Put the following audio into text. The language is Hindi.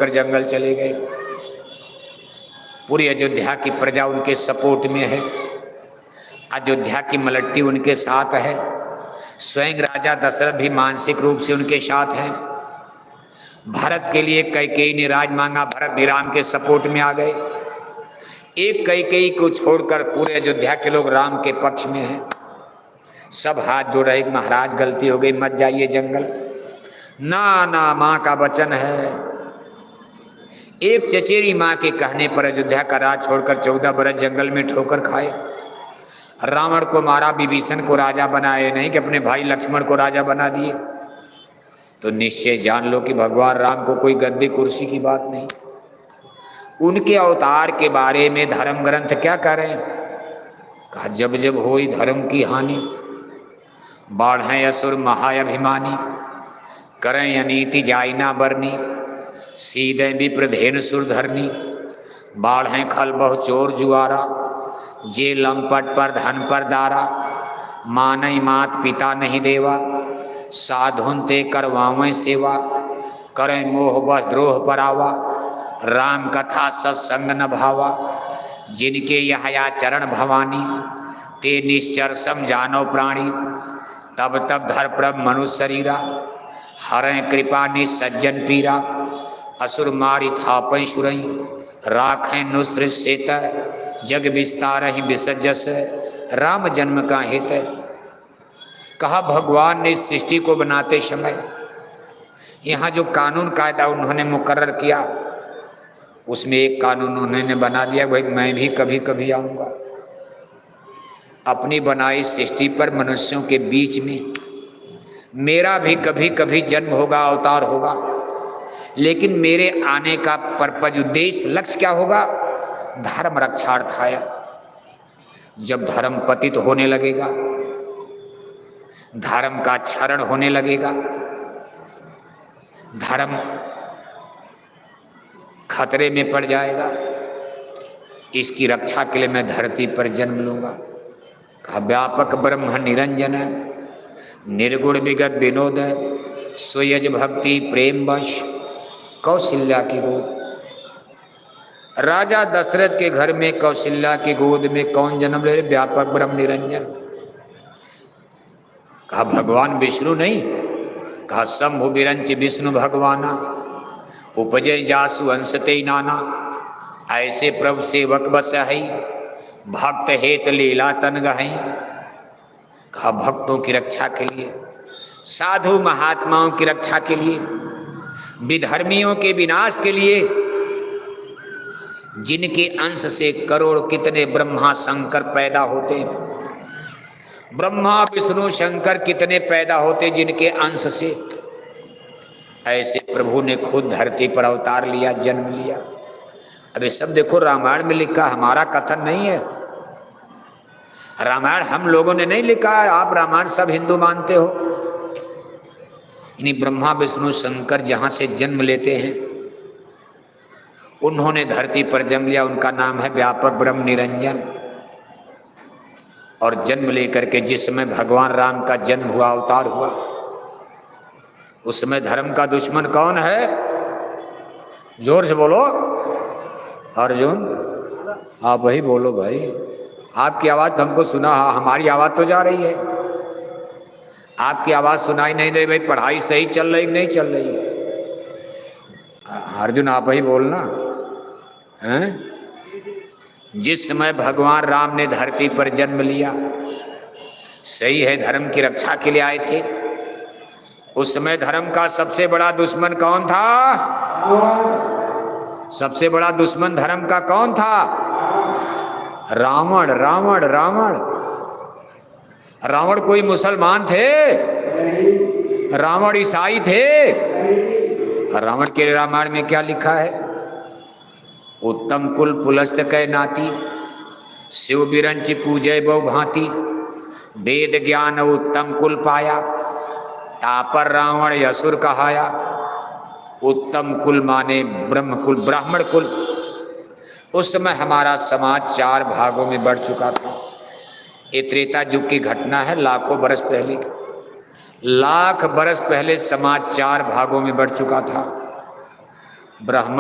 कर जंगल चले गए। पूरी अयोध्या की प्रजा उनके सपोर्ट में है, अयोध्या की मलट्टी उनके साथ है, स्वयं राजा दशरथ भी मानसिक रूप से उनके साथ हैं। भरत के लिए कैकेयी ने राज मांगा, भरत भी राम के सपोर्ट में आ गए। एक कैकेयी को छोड़कर पूरे अयोध्या के लोग राम के पक्ष में हैं। सब हाथ जोड़ रहे, महाराज गलती हो गई, मत जाइए जंगल। ना ना, माँ का वचन है। एक चचेरी माँ के कहने पर अयोध्या का राज छोड़कर 14 बरस जंगल में ठोकर खाए। रावण को मारा, विभीषण को राजा बनाए नहीं कि अपने भाई लक्ष्मण को राजा बना दिए। तो निश्चय जान लो कि भगवान राम को कोई गद्दी कुर्सी की बात नहीं। उनके अवतार के बारे में धर्म ग्रंथ क्या कह रहे हैं? कहा जब जब होई धर्म की हानि, बाढ़ें असुर महाअभिमानी, करें अनीति जाई ना बरनी, सीधे विप्रधेन सुरधरनी, बाढ़ें खल बहु चोर जुआरा, जे लंपट पर धन पर दारा, मानई मात पिता नहीं देवा, साधुन ते करवावें सेवा, करें मोह बस द्रोह परावा, राम कथा सत्संग न भावा, जिनके यहया चरण भवानी, ते निश्चर समझानो प्राणी, तब तब धर प्रभ मनुष्य शरीरा, हरें कृपा निसज्जन पीरा, असुर मारि थापै सुरई, राखें नुसृत सेत, जग विस्तार ही विसजस, राम जन्म का हित। कहा भगवान ने इस सृष्टि को बनाते समय यहाँ जो कानून कायदा उन्होंने मुकर्रर किया, उसमें एक कानून उन्होंने बना दिया, भाई मैं भी कभी कभी आऊँगा। अपनी बनाई सृष्टि पर मनुष्यों के बीच में मेरा भी कभी कभी जन्म होगा, अवतार होगा, लेकिन मेरे आने का पर्पज, उद्देश्य, लक्ष्य क्या होगा? धर्म रक्षार्थाय। जब धर्म पतित होने लगेगा, धर्म का क्षरण होने लगेगा, धर्म खतरे में पड़ जाएगा, इसकी रक्षा के लिए मैं धरती पर जन्म लूंगा। कहा व्यापक ब्रह्म निरंजन, निर्गुण विगत विनोद, स्वयज भक्ति प्रेम वश, कौशल्या की गोद। राजा दशरथ के घर में कौशल्या की गोद में कौन जन्म ले? व्यापक ब्रह्म निरंजन। कहा भगवान विष्णु नहीं? कहा शंभु विरंच विष्णु भगवाना, उपजय जासु अंशते नाना, ऐसे प्रभु सेवक बस है, भक्त हेत लीला तन गहई। कहा भक्तों की रक्षा के लिए, साधु महात्माओं की रक्षा के लिए, विधर्मियों के विनाश के लिए, जिनके अंश से करोड़ कितने ब्रह्मा शंकर पैदा होते, ब्रह्मा विष्णु शंकर कितने पैदा होते जिनके अंश से, ऐसे प्रभु ने खुद धरती पर अवतार लिया, जन्म लिया। अब ये सब देखो रामायण में लिखा, हमारा कथन नहीं है। रामायण हम लोगों ने नहीं लिखा है, आप रामायण सब हिंदू मानते हो। इन्हीं ब्रह्मा विष्णु शंकर जहां से जन्म लेते हैं, उन्होंने धरती पर जन्म लिया, उनका नाम है व्यापक ब्रह्म निरंजन। और जन्म लेकर के जिस समय भगवान राम का जन्म हुआ, अवतार हुआ, उस समय धर्म का दुश्मन कौन है? जोर से बोलो अर्जुन। आप वही बोलो भाई, आपकी आवाज़ हमको सुना, हमारी आवाज़ तो जा रही है, आपकी आवाज़ सुनाई नहीं दे रही। भाई पढ़ाई सही चल रही नहीं चल रही? अर्जुन आप वही बोलना हैं। जिस समय भगवान राम ने धरती पर जन्म लिया, सही है धर्म की रक्षा के लिए आए थे, उस समय धर्म का सबसे बड़ा दुश्मन कौन था? सबसे बड़ा दुश्मन धर्म का कौन था? रावण। रावण रावण रावण कोई मुसलमान थे? रावण ईसाई थे? रावण के रामायण में क्या लिखा है? उत्तम कुल पुलस्त कै नाती, शिव बिरंच पूजय बहु भांति, वेद ज्ञान उत्तम कुल पाया, तापर रावण असुर कहाया। उत्तम कुल माने ब्रह्म कुल, ब्राह्मण कुल। उस समय हमारा समाज 4 भागों में बढ़ चुका था। ये त्रेता युग की घटना है, लाखों बरस पहले, लाख बरस पहले समाज 4 भागों में बढ़ चुका था। ब्रह्मा